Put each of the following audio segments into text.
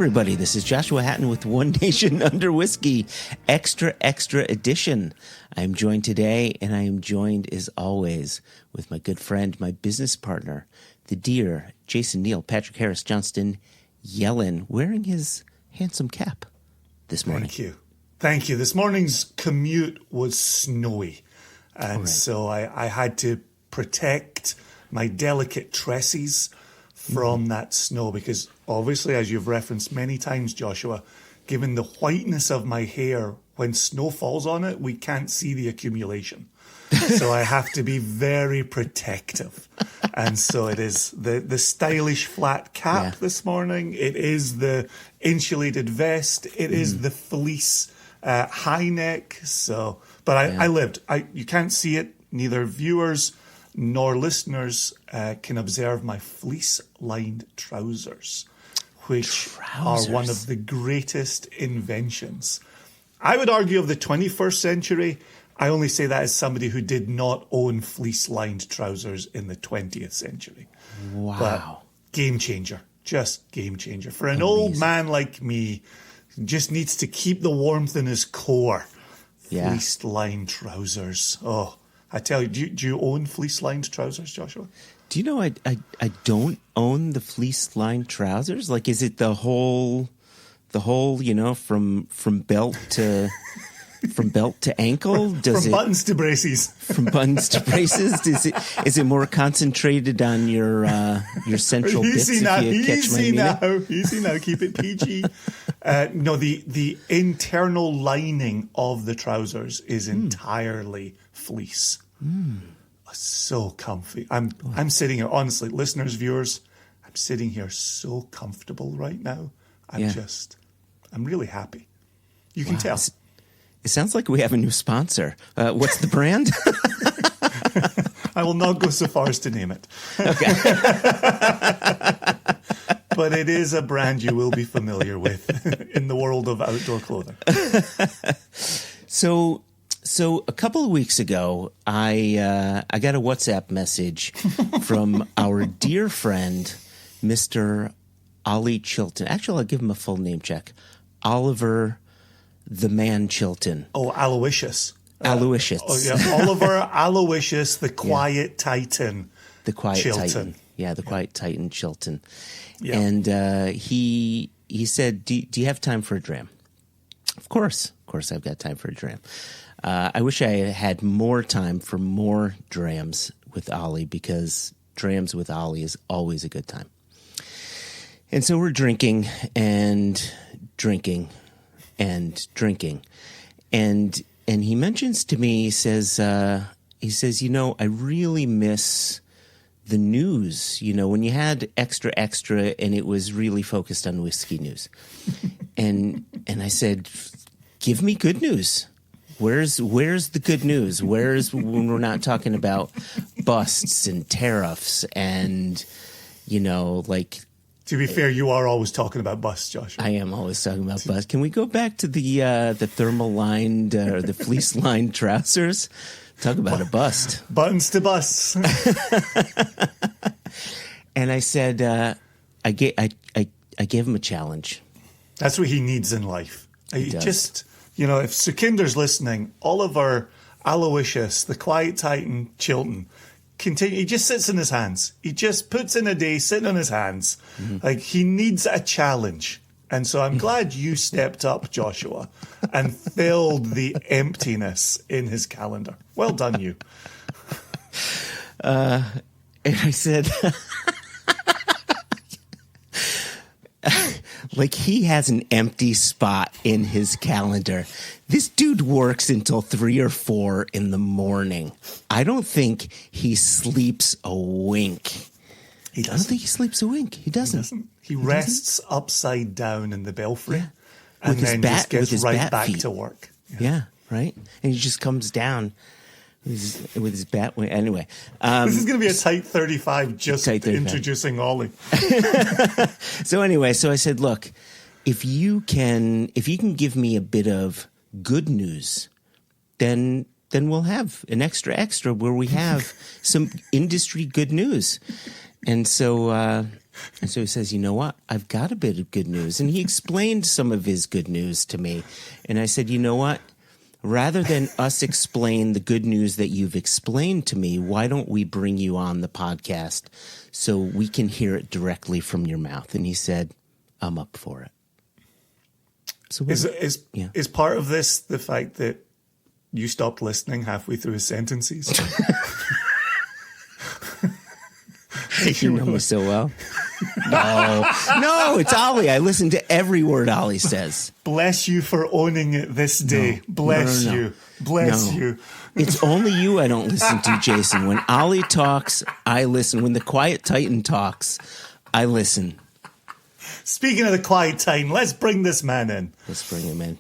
everybody. This is Joshua Hatton with One Nation Under Whisky, extra edition. I am joined today, and I am joined, as always, with my good friend, my business partner, the dear Jason Neal, Patrick Harris Johnston Yellen, wearing his handsome cap this morning. Thank you. This morning's commute was snowy, and so I had to protect my delicate tresses from that snow, because obviously, as you've referenced many times, Joshua, given the whiteness of my hair, when snow falls on it, we can't see the accumulation. So I have to be very protective. And so it is the stylish flat cap this morning. It is the insulated vest. It is the fleece high neck. So, but I lived. You can't see it. Neither viewers nor listeners can observe my fleece-lined trousers, which are one of the greatest inventions, I would argue, of the 21st century. I only say that as somebody who did not own fleece-lined trousers in the 20th century. Wow. But game changer, just game changer. For an old man like me, who just needs to keep the warmth in his core. Fleece-lined trousers. Oh, I tell you, do you own fleece-lined trousers, Joshua? Do you know I don't own the fleece-lined trousers? Like, is it the whole, you know, from belt to ankle? From buttons to braces. From buttons to braces? Is it more concentrated on your central bits? If you catch my meaning? Easy now. Keep it PG. No, the internal lining of the trousers is entirely fleece. So comfy. I'm sitting here, honestly, listeners, viewers, I'm sitting here so comfortable right now. I'm really happy. You can tell. It sounds like we have a new sponsor. What's the brand? I will not go so far as to name it. Okay. But it is a brand you will be familiar with in the world of outdoor clothing. So a couple of weeks ago, I got a WhatsApp message from our dear friend, Mr. Ollie Chilton. Actually, I'll give him a full name check. Oliver the Man Chilton. Oh, Aloysius. Aloysius. Oliver Aloysius, the Quiet Titan. The Quiet Chilton. Titan. Yeah, the Quiet Titan Chilton. Yeah. And he said, do you have time for a dram? Of course I've got time for a dram. I wish I had more time for more drams with Ollie, because drams with Ollie is always a good time. And so we're drinking and drinking and drinking. And he mentions to me, he says, you know, I really miss the news, you know, when you had extra and it was really focused on whiskey news. and I said, give me good news. Where's the good news? Where's when we're not talking about busts and tariffs and, you know, like. To be fair, you are always talking about busts, Joshua. I am always talking about busts. Can we go back to the thermal lined or the fleece lined trousers? Talk about a bust. Buttons to busts. And I said, I gave him a challenge. That's what he needs in life. Just, you know, if Sukinder's listening, Oliver Aloysius, the Quiet Titan Chilton, he just sits in his hands. He just puts in a day sitting on his hands. Mm-hmm. Like, he needs a challenge. And so I'm glad you stepped up, Joshua, and filled the emptiness in his calendar. Well done, you. And I said, like, he has an empty spot in his calendar. This dude works until 3 or 4 in the morning. I don't think he sleeps a wink. He doesn't. I don't think he sleeps a wink. He doesn't. He rests upside down in the belfry and then just gets right back to work. Yeah, right? And he just comes down with his bat wing. Anyway. This is going to be a tight 35 just introducing Ollie. So anyway, so I said, look, if you can give me a bit of good news, then we'll have an extra where we have some industry good news. And so And so he says, you know what? I've got a bit of good news. And he explained some of his good news to me. And I said, you know what? Rather than us explain the good news that you've explained to me, why don't we bring you on the podcast so we can hear it directly from your mouth? And he said, I'm up for it. So is part of this the fact that you stopped listening halfway through his sentences? You know me so well. No, it's Ollie. I listen to every word Ollie says. Bless you for owning it this day. Bless you. Bless you. It's only you I don't listen to, Jason. When Ollie talks, I listen. When the Quiet Titan talks, I listen. Speaking of the Quiet Titan, let's bring this man in. Let's bring him in.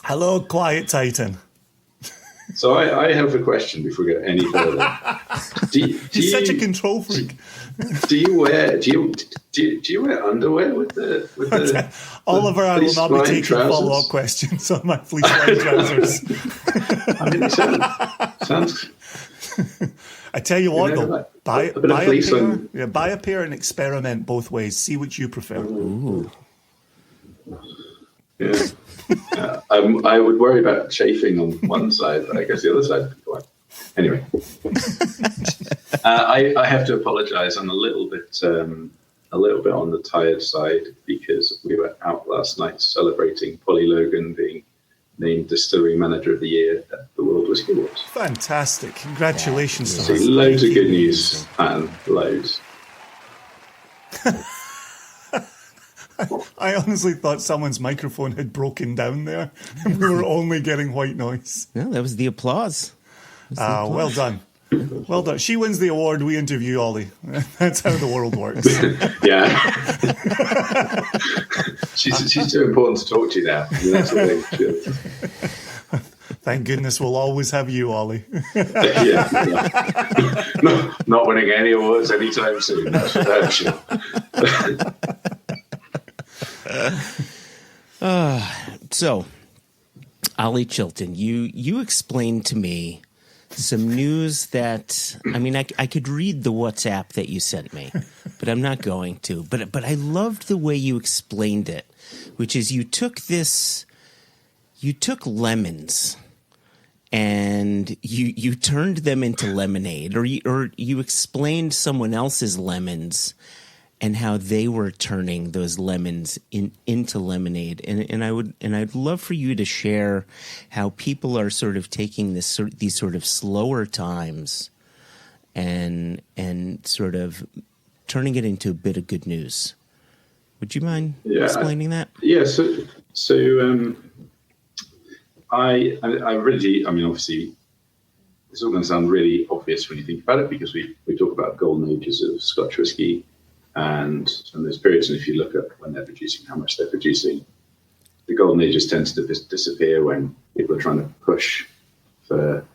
Hello, Quiet Titan. So I have a question before we get any further. He's such a control freak. Do you wear underwear with the Oliver, I will not be taking follow-up questions on my fleece line trousers. I mean, it sounds. I tell you what, though, buy a pair and experiment both ways. See which you prefer. Ooh. Yeah. I would worry about chafing on one side, but I guess the other side would be fine. Anyway, I have to apologise. I'm a little bit on the tired side because we were out last night celebrating Polly Logan being named Distillery Manager of the Year at the World Whisky Awards. Fantastic! Congratulations to her. Loads of good news, and loads. I honestly thought someone's microphone had broken down there and we were only getting white noise. No, that was the applause. Well done. Well done. She wins the award, we interview Ollie. That's how the world works. Yeah. she's too important to talk to you now. That's what Thank goodness we'll always have you, Ollie. Yeah. Not winning any awards anytime soon. That's sure. So, Ollie Chilton, you explained to me some news that, I mean, I could read the WhatsApp that you sent me, but I'm not going to. But I loved the way you explained it, which is you took lemons and you turned them into lemonade, or you explained someone else's lemons and how they were turning those lemons into lemonade. And I'd love for you to share how people are sort of taking these sort of slower times and sort of turning it into a bit of good news. Would you mind explaining that? Yeah. So I really, I mean, obviously, it's all going to sound really obvious when you think about it, because we talk about golden ages of Scotch whisky. And there's periods, and if you look at when they're producing, how much they're producing, the golden ages tend to disappear when people are trying to push for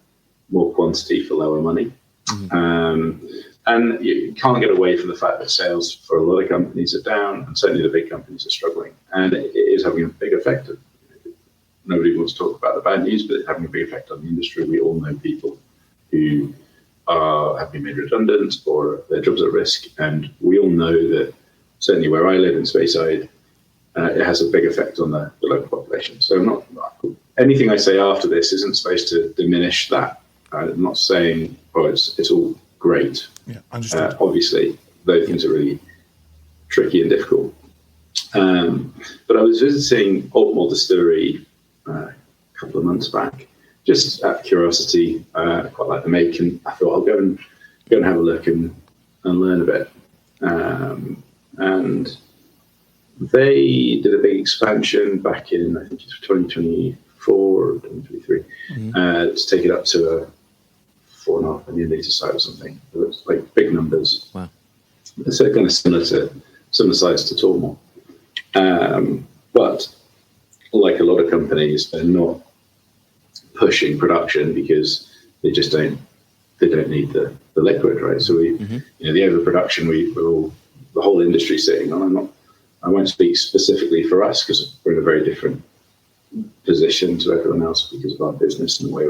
more quantity for lower money. Mm-hmm. And you can't get away from the fact that sales for a lot of companies are down, and certainly the big companies are struggling. And it is having a big effect. Nobody wants to talk about the bad news, but it's having a big effect on the industry. We all know people who have been made redundant or their jobs at risk. And we all know that certainly where I live in Speyside, it has a big effect on the local population. So anything I say after this isn't supposed to diminish that. I'm not saying, it's all great. Yeah, understood. Obviously, those things are really tricky and difficult. But I was visiting Altmore Distillery a couple of months back, just out of curiosity. I quite like the make, and I thought I'll go and have a look and learn a bit. And they did a big expansion back in, I think it's 2024 or 2023, to take it up to a 4.5 million litre site or something. It was like big numbers. Wow. So kind of similar size to Tullamore. But like a lot of companies, they're not pushing production because they just don't need the liquid, right? So the overproduction we're all, the whole industry sitting on. I won't speak specifically for us because we're in a very different position to everyone else because of our business and the way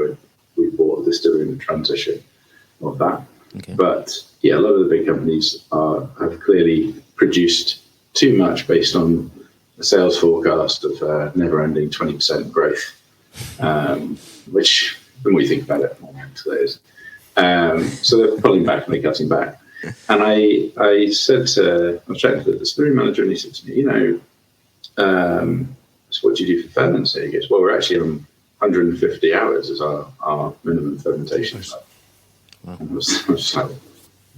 we bought the distillery and the transition of that. Okay. But yeah, a lot of the big companies have clearly produced too much based on a sales forecast of never-ending 20% growth, which, the more you think about it, more mental it is. So they're pulling back and they're cutting back. And I said to, I was chatting to the distillery manager, and he said to me, so what do you do for ferments? He goes, well, we're actually on 150 hours as our minimum fermentation. Wow. And I was just like,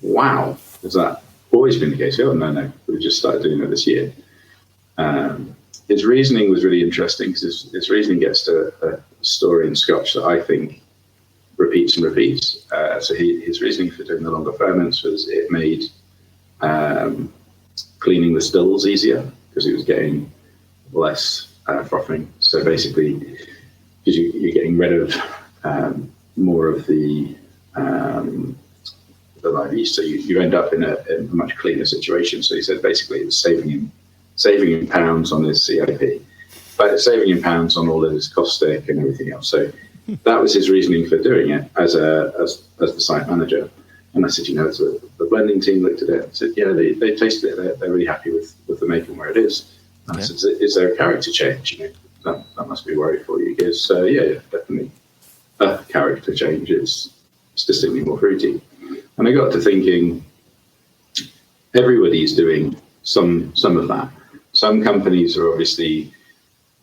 wow, has that always been the case? Oh, no, we just started doing it this year. His reasoning was really interesting, because his reasoning gets to a story in Scotch that I think repeats and repeats. So his reasoning for doing the longer ferments was it made cleaning the stills easier, because he was getting less frothing. So basically, because you're getting rid of more of the live yeast, so you end up in a much cleaner situation. So he said basically it was saving him pounds on his CIP, but saving him pounds on all of his caustic and everything else. So that was his reasoning for doing it as the site manager. And I said, so the blending team looked at it and said, yeah, they tasted it. They're really happy with the making where it is. And I said, is there a character change? That must be a worry for you. He goes, yeah, definitely. A character change is distinctly more fruity. And I got to thinking, everybody's doing some of that. Some companies are obviously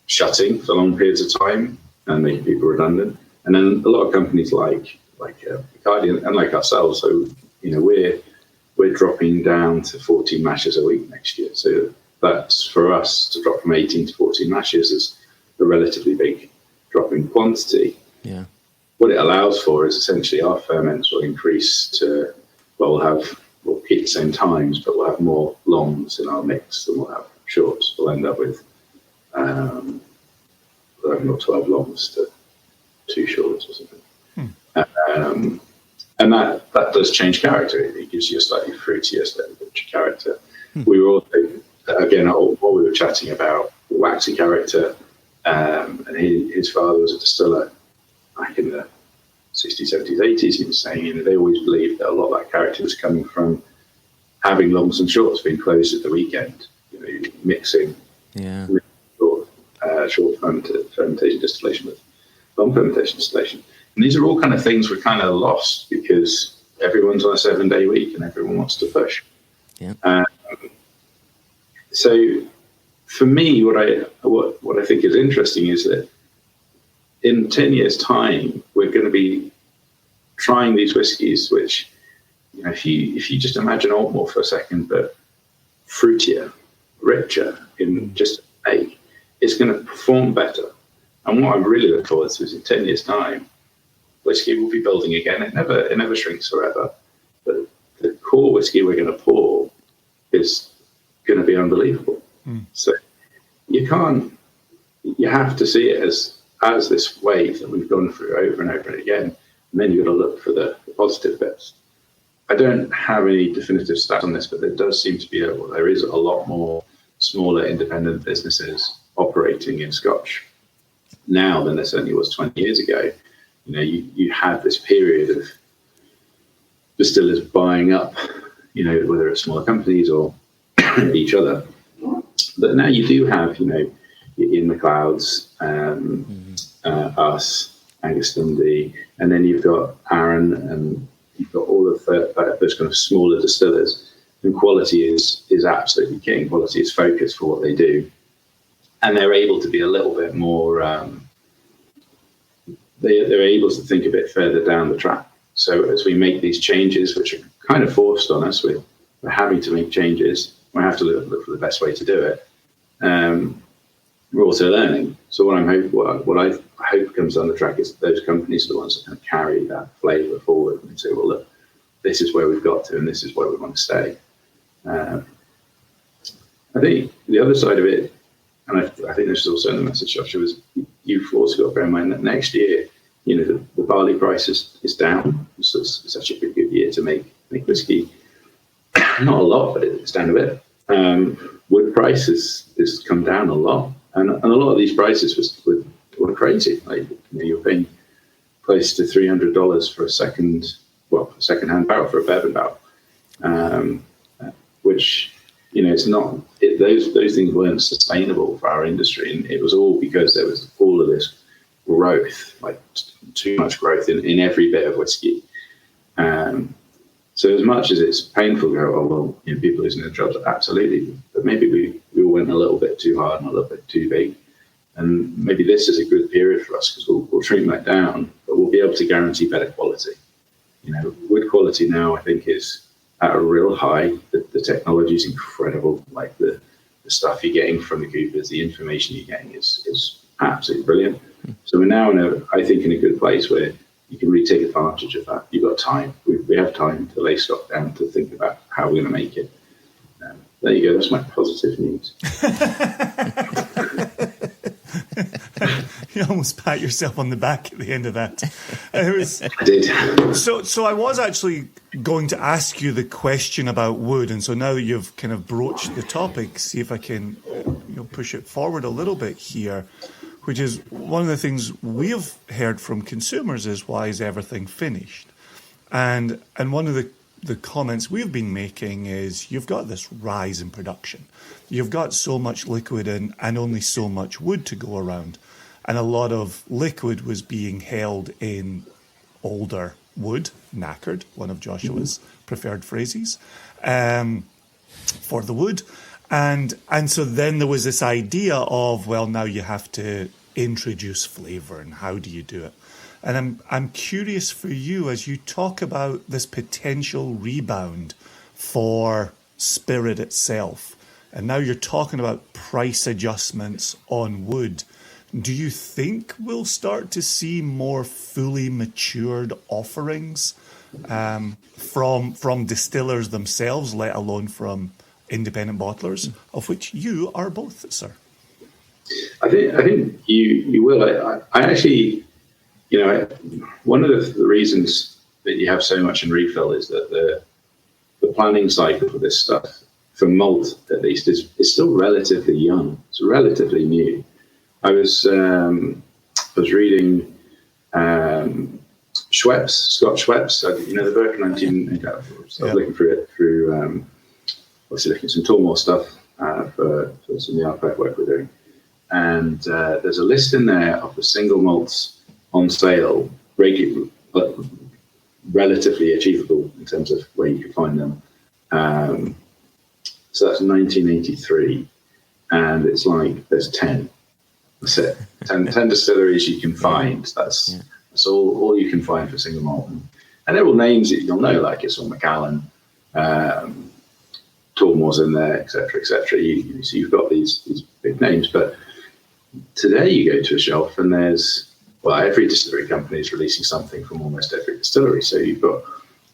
shutting for long periods of time and making people redundant. And then a lot of companies like Bacardi and like ourselves, so we're dropping down to 14 mashes a week next year. So that's, for us to drop from 18 to 14 mashes is a relatively big drop in quantity. Yeah. What it allows for is essentially our ferments will increase to, we'll keep the same times, but we'll have more longs in our mix than we'll have shorts. We'll end up with 11 or 12 longs to 2 shorts or something. And that does change character. It gives you a slightly fruitier, slightly richer character. We were also, again, while we were chatting about waxy character, and his father was a distiller back in the 60s, 70s, 80s. He was saying, they always believed that a lot of that character was coming from having longs and shorts being closed at the weekend, mixing short fermentation distillation with long fermentation distillation. And these are all kind of things we're kind of lost because everyone's on a 7-day week and everyone wants to push. Yeah. So for me, what I think is interesting is that in 10 years' time, we're going to be trying these whiskies, which, if you just imagine Altmore for a second, but fruitier, richer in just a make, it's going to perform better. And what I really look forward to is in 10 years' time, whiskey will be building again. It never shrinks forever. But the core whiskey we're going to pour is going to be unbelievable. So you have to see it as this wave that we've gone through over and over and again. And then you've got to look for the positive bits. I don't have any definitive stats on this, but there does seem to be there is a lot more smaller independent businesses operating in Scotch now than there certainly was 20 years ago. You had this period of distillers buying up, whether it's smaller companies or each other. But now you do have, in McLeod's, us, Angus Dundee, and then you've got Aaron, and you've got all of those kind of smaller distillers. And quality is absolutely king. Quality is focus for what they do, and they're able to be a little bit more. They're able to think a bit further down the track. So as we make these changes, which are kind of forced on us, we're having to make changes. We have to look for the best way to do it. We're also learning. So what I hope comes down the track is those companies are the ones that kind of carry that flavour forward and say, well, look, this is where we've got to, and this is where we want to stay. I think the other side of it, and I think this is also in the message, Joshua, was you've also got to bear in mind that next year, the barley price is down. So it's such a good year to make whiskey. Not a lot, but it's down a bit. Wood price has come down a lot, and a lot of these prices were crazy. You're paying close to $300 for a second-hand barrel, for a bourbon barrel, which it's not those things weren't sustainable for our industry, and it was all because there was all of this growth, like too much growth in every bit of whiskey. So as much as it's painful to go, oh well, people losing their jobs, absolutely, but maybe we all went a little bit too hard and a little bit too big, and maybe this is a good period for us because we'll trim that down, but we'll be able to guarantee better quality. Wood quality now I think is at a real high. The technology is incredible. Like the stuff you're getting from the coopers, the information you're getting is absolutely brilliant. So we're now in a good place where you can really take advantage of that. You've got time. We have time to lay stock down to think about how we're going to make it. There you go. That's my positive news. You almost pat yourself on the back at the end of that. I did. So I was actually going to ask you the question about wood, and so now that you've kind of broached the topic, see if I can push it forward a little bit here, which is one of the things we've heard from consumers is, why is everything finished? And one of the comments we've been making is, you've got this rise in production. You've got so much liquid and only so much wood to go around. And a lot of liquid was being held in older wood, knackered, one of Joshua's preferred phrases, for the wood. And so then there was this idea of, well, now you have to introduce flavour, and how do you do it? And I'm curious for you, as you talk about this potential rebound for spirit itself, and now you're talking about price adjustments on wood, do you think we'll start to see more fully matured offerings from distillers themselves, let alone from independent bottlers, of which you are both, sir? I think you will. I actually, one of the reasons that you have so much in refill is that the planning cycle for this stuff, for malt at least, is still relatively young. It's relatively new. I was reading Schweppes, Scott Schweppes, the Birkin 19. I was looking through it obviously looking at some Tormore stuff for some of the archive work we're doing. And there's a list in there of the single malts on sale, relatively achievable in terms of where you can find them. So that's 1983, and it's like there's 10. That's it. 10 distilleries you can find. That's all you can find for single malt. And they're all names that you'll know, like it's all Macallan, Tormore's in there, etc., etc. So you've got these big names, but today you go to a shelf and there's, every distillery company is releasing something from almost every distillery. So you've got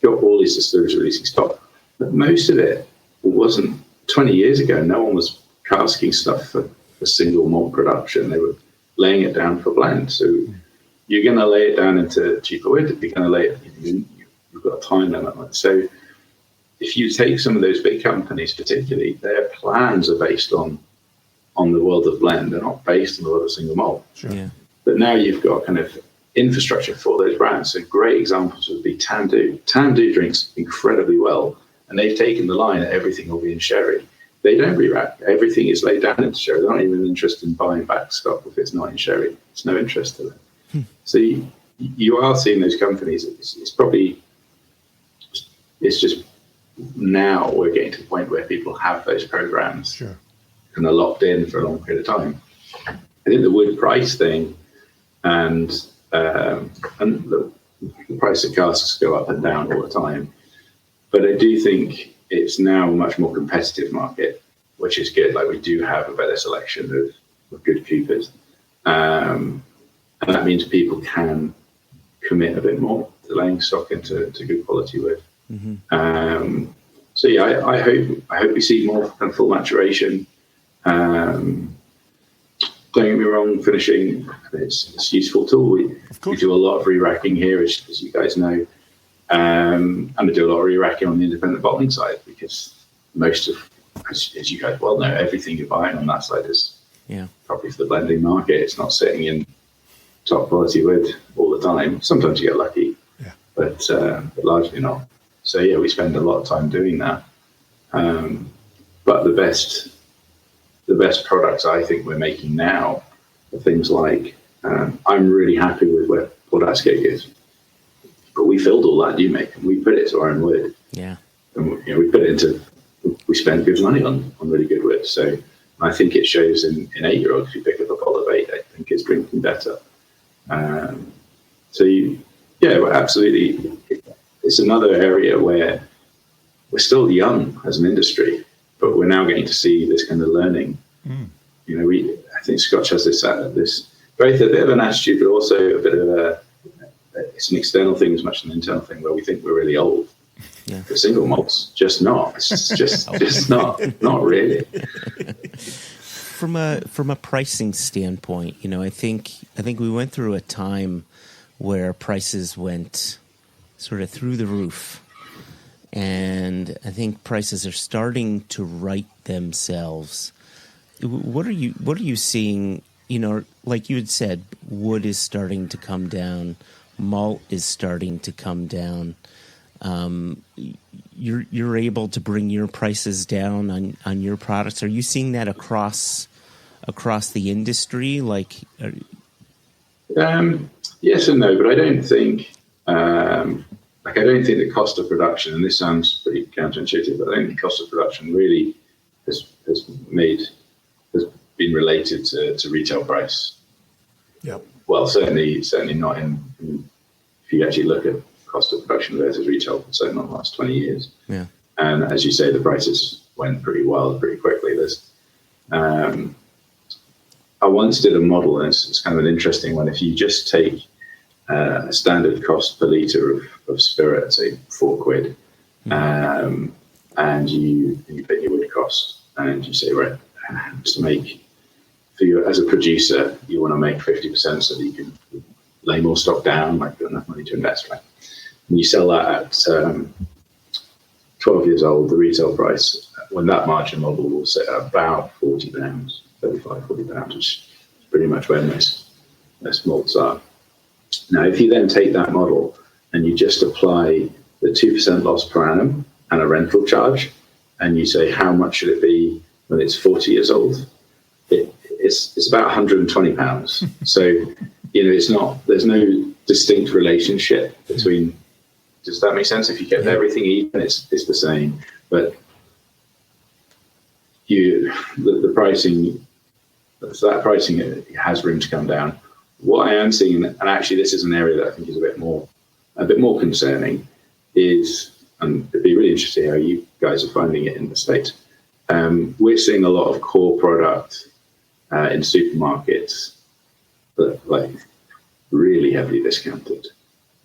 all these distilleries releasing stock, but most of it wasn't. 20 years ago, no one was casking stuff for single malt production. They were laying it down for blend. So you're going to lay it down into cheaper wood. You're going to lay it. You've got a time limit. So if you take some of those big companies, particularly, their plans are based on the world of blend. They're not based on the world of single malt. Sure. Yeah. But now you've got kind of infrastructure for those brands. So great examples would be Tandu. Tandu drinks incredibly well, and they've taken the line that everything will be in sherry. They don't re-rack. Everything is laid down into sherry. They're not even interested in buying back stock if it's not in sherry. It's no interest to them. So you are seeing those companies. It's just now we're getting to the point where people have those programs and are locked in for a long period of time. I think the wood price thing and the price of casks go up and down all the time. But I do think it's now a much more competitive market, which is good. Like we do have a better selection of good coopers. And that means people can commit a bit more to laying stock into good quality wood. Mm-hmm. So yeah, I hope we see more kind of full maturation. Don't get me wrong, finishing, it's a useful tool. We do a lot of re-racking here, as you guys know. And I do a lot of re-racking on the independent bottling side because most of, as you guys well know, everything you're buying on that side is probably for the blending market. It's not sitting in top quality wood all the time. Sometimes you get lucky, but largely not. So yeah, we spend a lot of time doing that. But the best products I think we're making now are things like, I'm really happy with where Port Ascot is, but we filled all that new make and we put it to our own wood. Yeah. And we spent good money on really good wood. So I think it shows in 8-year-olds. If you pick up a bottle of 8, I think it's drinking better. Absolutely. It's another area where we're still young as an industry, but we're now getting to see this kind of learning. I think Scotch has this both a bit of an attitude, but also a bit of it's an external thing as much as an internal thing, where we think we're really old. Yeah. The single malts, just not. It's just not really. From a pricing standpoint, I think we went through a time where prices went sort of through the roof, and I think prices are starting to right themselves. What are you seeing? Like you had said, wood is starting to come down, malt is starting to come down. You're able to bring your prices down on your products. Are you seeing that across the industry? Yes and no, but I don't think the cost of production, and this sounds pretty counterintuitive, but I don't think cost of production really has been related to retail price. Yep. Well, certainly not if you actually look at cost of production versus retail, certainly not the last 20 years. Yeah. And as you say, the prices went pretty wild pretty quickly. I once did a model, and it's kind of an interesting one. If you just take a standard cost per litre of spirit, say £4, and you put your wood cost, and you say, right, to make, for you as a producer, you want to make 50% so that you can lay more stock down, like you've got enough money to invest, right? And you sell that at 12 years old, the retail price, when that margin model will sit at about £40, 35, £40, which is pretty much where most malts are. Now, if you then take that model and you just apply the 2% loss per annum and a rental charge, and you say, how much should it be when it's 40 years old? It's about £120. So, there's no distinct relationship between, does that make sense? If you kept everything even, it's the same. But the pricing, so that pricing has room to come down. What I am seeing, and actually this is an area that I think is a bit more concerning, is, and it'd be really interesting how you guys are finding it in the States. We're seeing a lot of core product in supermarkets that really heavily discounted.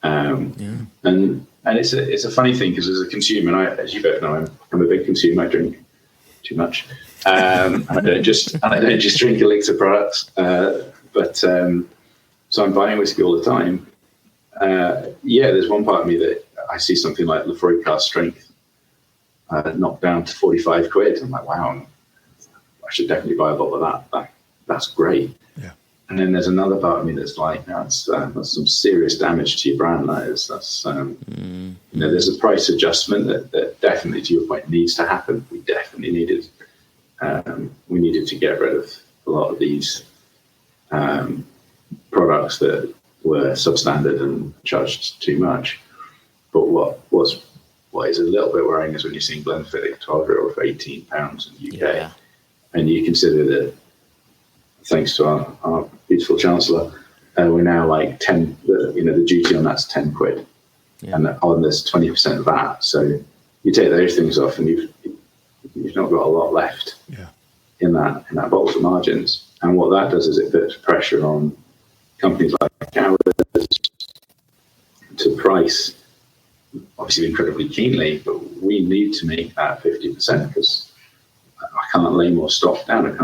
And it's a funny thing, because as a consumer, and as you both know, I'm a big consumer. I drink too much. I don't just drink Elixir products, but so I'm buying whiskey all the time. There's one part of me that I see something like Lefroy Cask Strength knocked down to £45. I'm like, wow, I should definitely buy a bottle of that. That's great. Yeah. And then there's another part of me that's like, that's some serious damage to your brand. There's a price adjustment that definitely, to your point, needs to happen. We definitely needed to get rid of a lot of these products that were substandard and charged too much. But what is a little bit worrying is when you're seeing Glenfiddich 12-year-old for £18 in the UK, and you consider that, thanks to our beautiful Chancellor, we're now like 10. The duty on that's £10, and on there's 20% VAT. So you take those things off, and you've not got a lot left in that box of margins. And what that does is it puts pressure on companies like ours to price, obviously incredibly keenly, but we need to make that 50%, because I can't lay more stock down. I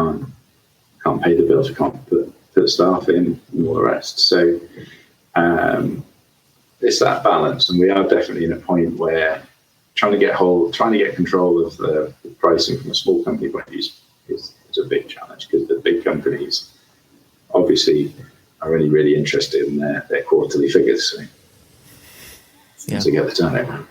can't pay the bills. I can't put staff in and all the rest. So it's that balance, and we are definitely in a point where trying to get control of the pricing from a small company point of view is a big challenge, because the big companies obviously are only really interested in their quarterly figures. to get the turnover.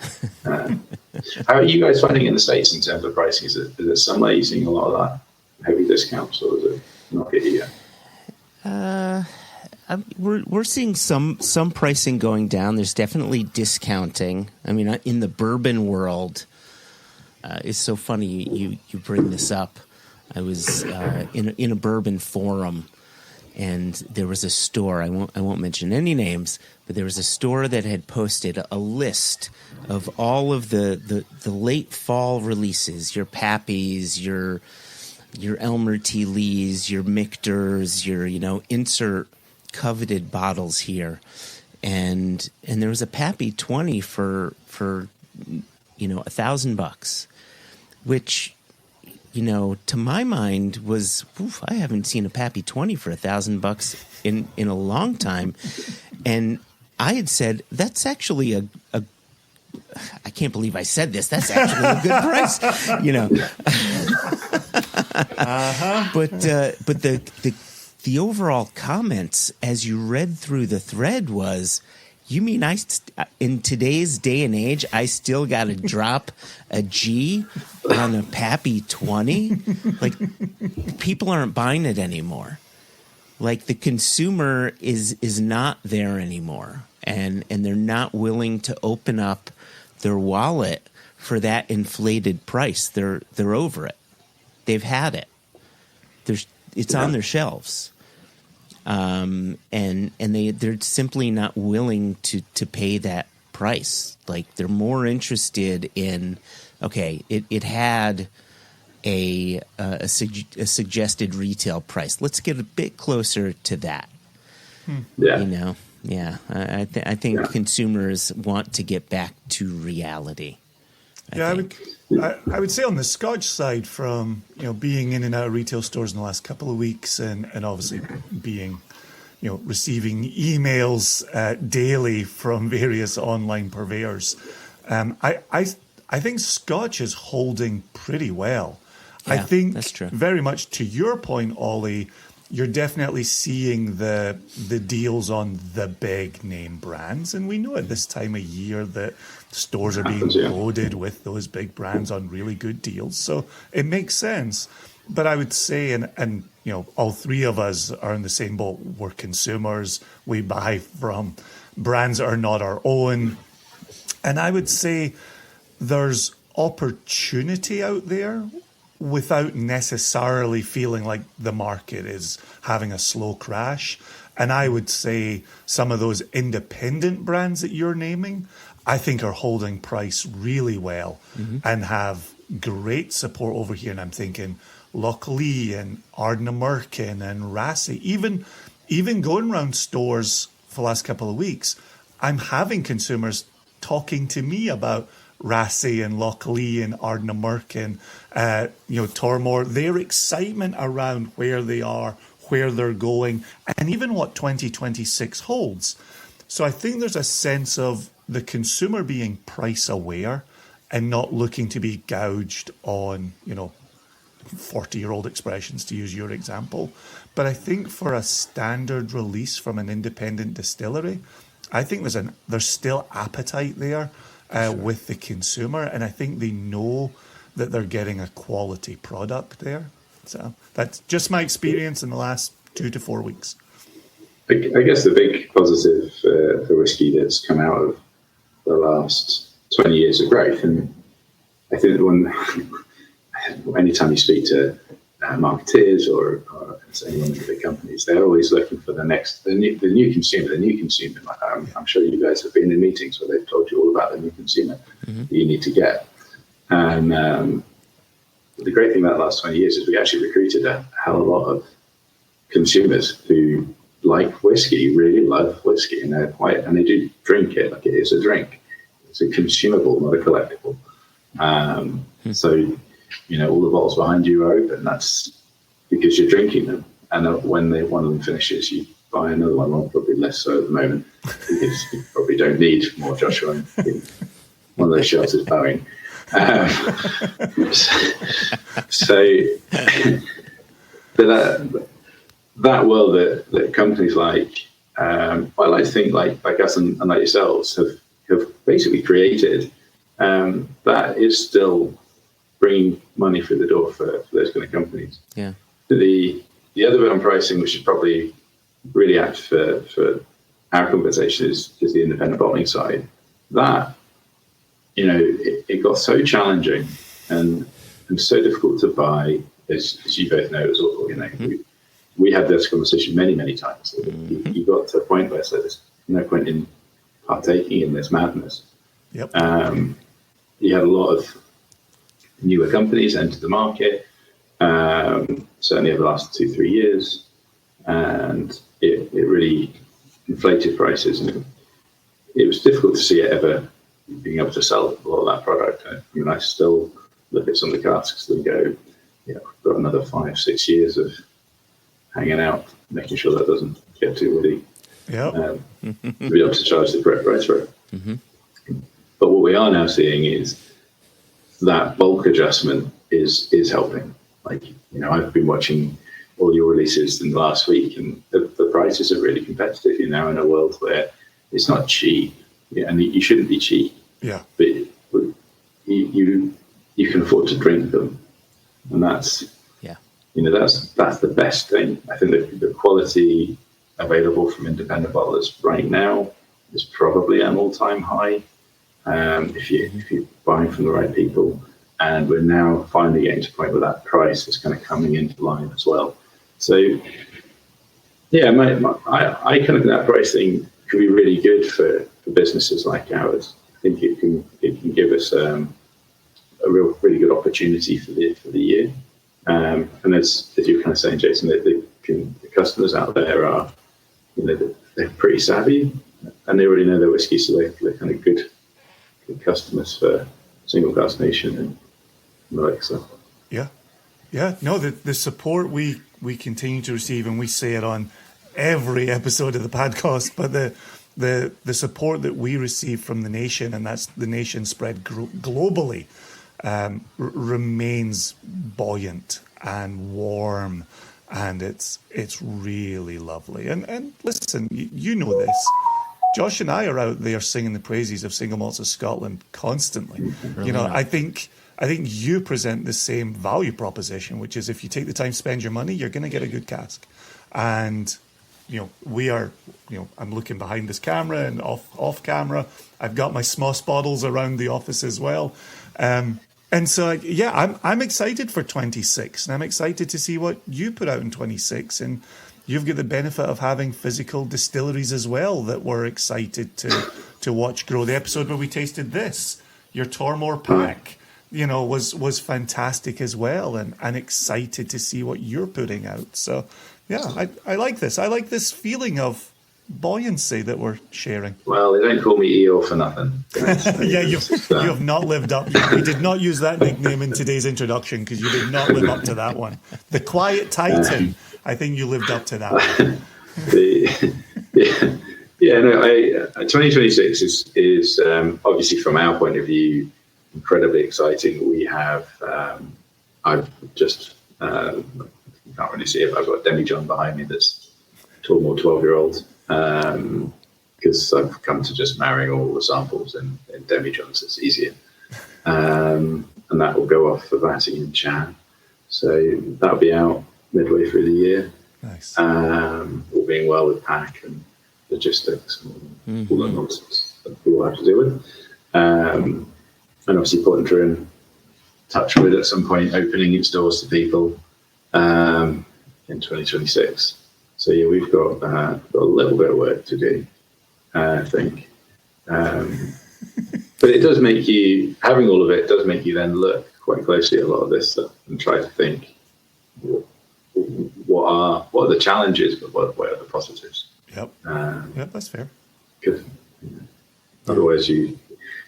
How are you guys finding it in the States in terms of pricing? Is it similar? Are you seeing a lot of that heavy discounts, or is it not hit you yet? We're seeing some pricing going down. There's definitely discounting. I mean, in the bourbon world, it's so funny you bring this up. I was in a bourbon forum, and there was a store. I won't mention any names, but there was a store that had posted a list of all of the late fall releases, your Pappies, your Elmer T. Lees, your Michters, your insert coveted bottles here, and there was a Pappy 20 for $1,000, which to my mind was, I haven't seen a Pappy 20 for $1,000 in a long time, and I had said that's actually a I can't believe I said this. That's actually a good price, But the overall comments as you read through the thread was, you mean in today's day and age, I still got to drop a G on a Pappy 20? Like, people aren't buying it anymore. Like, the consumer is not there anymore, and they're not willing to open up their wallet for that inflated price. They're over it. They've had it. It's on their shelves. And they're simply not willing to pay that price. Like, they're more interested in, okay, it had a suggested retail price. Let's get a bit closer to that. Yeah. I think consumers want to get back to reality. I would say on the Scotch side, from being in and out of retail stores in the last couple of weeks, and obviously being receiving emails daily from various online purveyors, I think Scotch is holding pretty well. Yeah, I think that's true. Very much to your point, Ollie, you're definitely seeing the deals on the big name brands, and we know at this time of year that stores are being loaded with those big brands on really good deals. So it makes sense. But I would say, and all three of us are in the same boat. We're consumers. We buy from brands that are not our own. And I would say there's opportunity out there without necessarily feeling like the market is having a slow crash. And I would say some of those independent brands that you're naming, I think are holding price really well and have great support over here. And I'm thinking Lochlee and Ardnamurchan and Rassy, even going around stores for the last couple of weeks, I'm having consumers talking to me about Rassy and Lochlee and Ardnamurchan, Tormore, their excitement around where they are, where they're going, and even what 2026 holds. So I think there's a sense of the consumer being price aware and not looking to be gouged on, 40-year-old expressions, to use your example. But I think for a standard release from an independent distillery, I think there's still appetite there with the consumer, and I think they know that they're getting a quality product there. So that's just my experience in the last 2 to 4 weeks. I guess the big positive for whiskey that's come out of the last 20 years of growth, and I think anytime you speak to marketeers or anyone in the big companies, they're always looking for the new consumer. I'm sure you guys have been in meetings where they've told you all about the new consumer that you need to get. And the great thing about the last 20 years is we actually recruited a hell of a lot of consumers who like whiskey, really love whiskey, and they do drink it like it is a drink. It's a consumable, not a collectible. So, all the bottles behind you are open. That's because you're drinking them. And when one of them finishes, you buy another one. Well, probably less so at the moment because you probably don't need more, Joshua. One of those shelves is Boeing. But that world that companies like, I like to think like us and like yourselves have basically created, that is still bringing money through the door for those kind of companies. Yeah. The other bit on pricing, which is probably really apt for our conversation, is the independent bottling side. That, it got so challenging and so difficult to buy, as you both know as well. We had this conversation many, many times. You got to a point where there's no point in partaking in this madness. Yep. You had a lot of newer companies enter the market, certainly over the last 2-3 years, and it really inflated prices, and it was difficult to see it ever being able to sell a lot of that product. I still look at some of the casks and go, we've got another 5-6 years of hanging out, making sure that doesn't get too woody. Yep. To be able to charge the correct price for it. Mm-hmm. But what we are now seeing is that bulk adjustment is helping. I've been watching all your releases in the last week, and the prices are really competitive. You're now in a world where it's not cheap, and you shouldn't be cheap. Yeah. But you can afford to drink them, and that's that's the best thing. I think the quality available from independent bottlers right now is probably an all-time high. If you're buying from the right people, and we're now finally getting to a point where that price is kind of coming into line as well. So, I kind of think that pricing could be really good for businesses like ours. I think it can give us a really good opportunity for the year. And as you're kind of saying, Jason, the customers out there are, they're pretty savvy, and they already know their whiskey, so they're kind of good customers for Single Cask Nation and Elixir. Yeah. No, the support we continue to receive, and we say it on every episode of the podcast, but the support that we receive from the nation, and that's the nation spread globally, remains buoyant and warm, and it's really lovely. And listen, you know this. Josh and I are out there singing the praises of Single Malts of Scotland constantly. Really? I think you present the same value proposition, which is if you take the time to spend your money, you're going to get a good cask. And we are, I'm looking behind this camera and off camera. I've got my Smoss bottles around the office as well. And so, I'm excited for 26, and I'm excited to see what you put out in 26. And you've got the benefit of having physical distilleries as well that we're excited to watch grow. The episode where we tasted this, your Tormore pack, was fantastic as well, and excited to see what you're putting out. So, I like this. I like this feeling of buoyancy that we're sharing. Well, they don't call me EO for nothing. You have not lived up. We did not use that nickname in today's introduction because you did not live up to that one. The Quiet Titan. I think you lived up to that one. 2026 is obviously from our point of view incredibly exciting. We have I've just you can't really see it, but I've got Demi-John behind me that's Tormore 12-year-old, because I've come to just marrying all the samples in Demi-John, so it's easier. And that will go off for vatting in Jan. So that'll be out midway through the year. Nice. All being well with pack and logistics and all that nonsense that we all have to deal with. And obviously Port and Trin, touch wood at some point, opening its doors to people in 2026. So we've got a little bit of work to do, I think. But it does make you, having all of it does make you then look quite closely at a lot of this stuff and try to think what are the challenges, but what are the positives. Yep, that's fair. Because otherwise you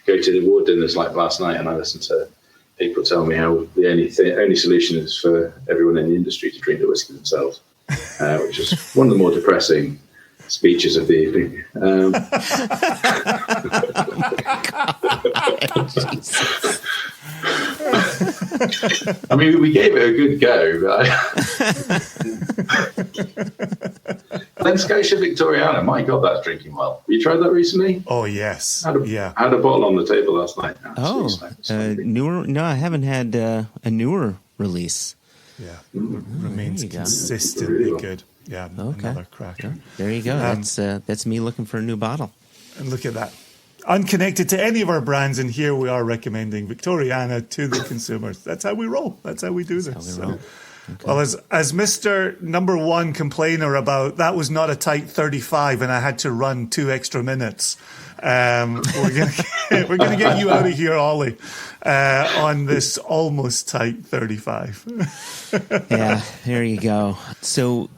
go to the award dinners like last night, and I listen to people tell me how the only solution is for everyone in the industry to drink the whiskey themselves, which is one of the more depressing speeches of the evening. I mean, we gave it a good go, but then Scotia Victoriana, my God, that's drinking well. Have you tried that recently? Oh, yes. I had a bottle on the table last night. Newer? No, I haven't had a newer release. Yeah, remains consistently good. Yeah, another cracker. There you go. That's me looking for a new bottle. And look at that. Unconnected to any of our brands, and here we are recommending Victoriana to the consumers. That's how we roll. That's how we do this. Okay. Well, as Mr. Number One complainer about that was not a tight 35 and I had to run 2 extra minutes, we're gonna get you out of here, Ollie, on this almost tight 35. Yeah, there you go. So,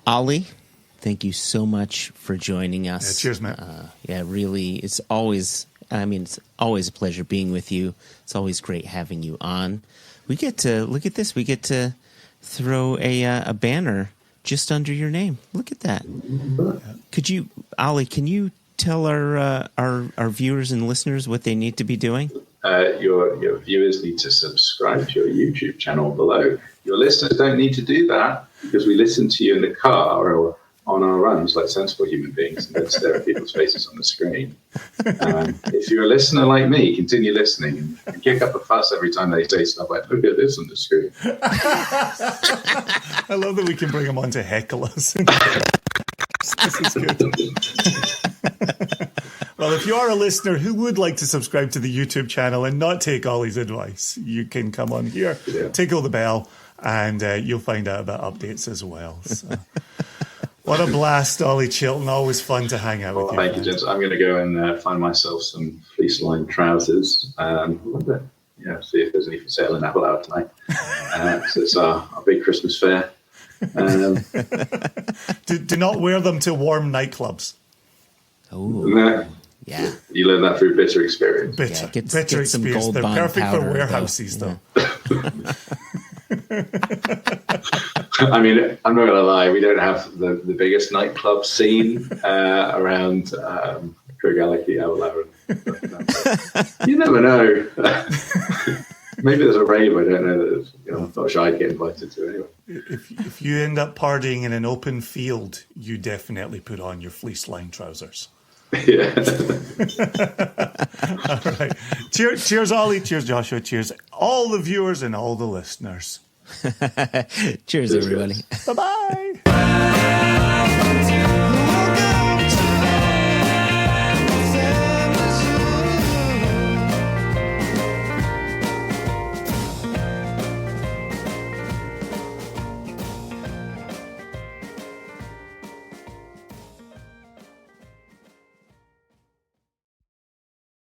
Ollie, thank you so much for joining us. Yeah, cheers, man. Really, it's always a pleasure being with you. It's always great having you on. We get to, look at this, we get to throw a banner just under your name. Look at that. Could you, Ollie, can you tell our viewers and listeners what they need to be doing? Your viewers need to subscribe to your YouTube channel below. Your listeners don't need to do that because we listen to you in the car or on our runs like sensible human beings and then stare at people's faces on the screen. If you're a listener like me, continue listening and kick up a fuss every time they say stuff like, look at this on the screen. I love that we can bring them on to heckle us. This is good. Well, if you are a listener who would like to subscribe to the YouTube channel and not take Ollie's advice, you can come on here, tickle the bell, and you'll find out about updates as well. So. What a blast, Ollie Chilton. Always fun to hang out with you. Thank you, gents. I'm going to go and find myself some fleece-lined trousers. See if there's any for sale in Abelard tonight. So it's our big Christmas fair. Do not wear them to warm nightclubs. Oh, yeah. You learn that through bitter experience. Bitter get experience. Some gold They're bond perfect powder, for warehouses, though. I mean, I'm not going to lie. We don't have the biggest nightclub scene around Craigellachie, Abelard. You never know. Maybe there's a rave I don't know that I'm not sure I'd get invited to anyway. If you end up partying in an open field, you definitely put on your fleece-lined trousers. Yeah. All right. Cheers, Ollie. Cheers, Joshua. Cheers, all the viewers and all the listeners. Cheers, everybody. Bye-bye.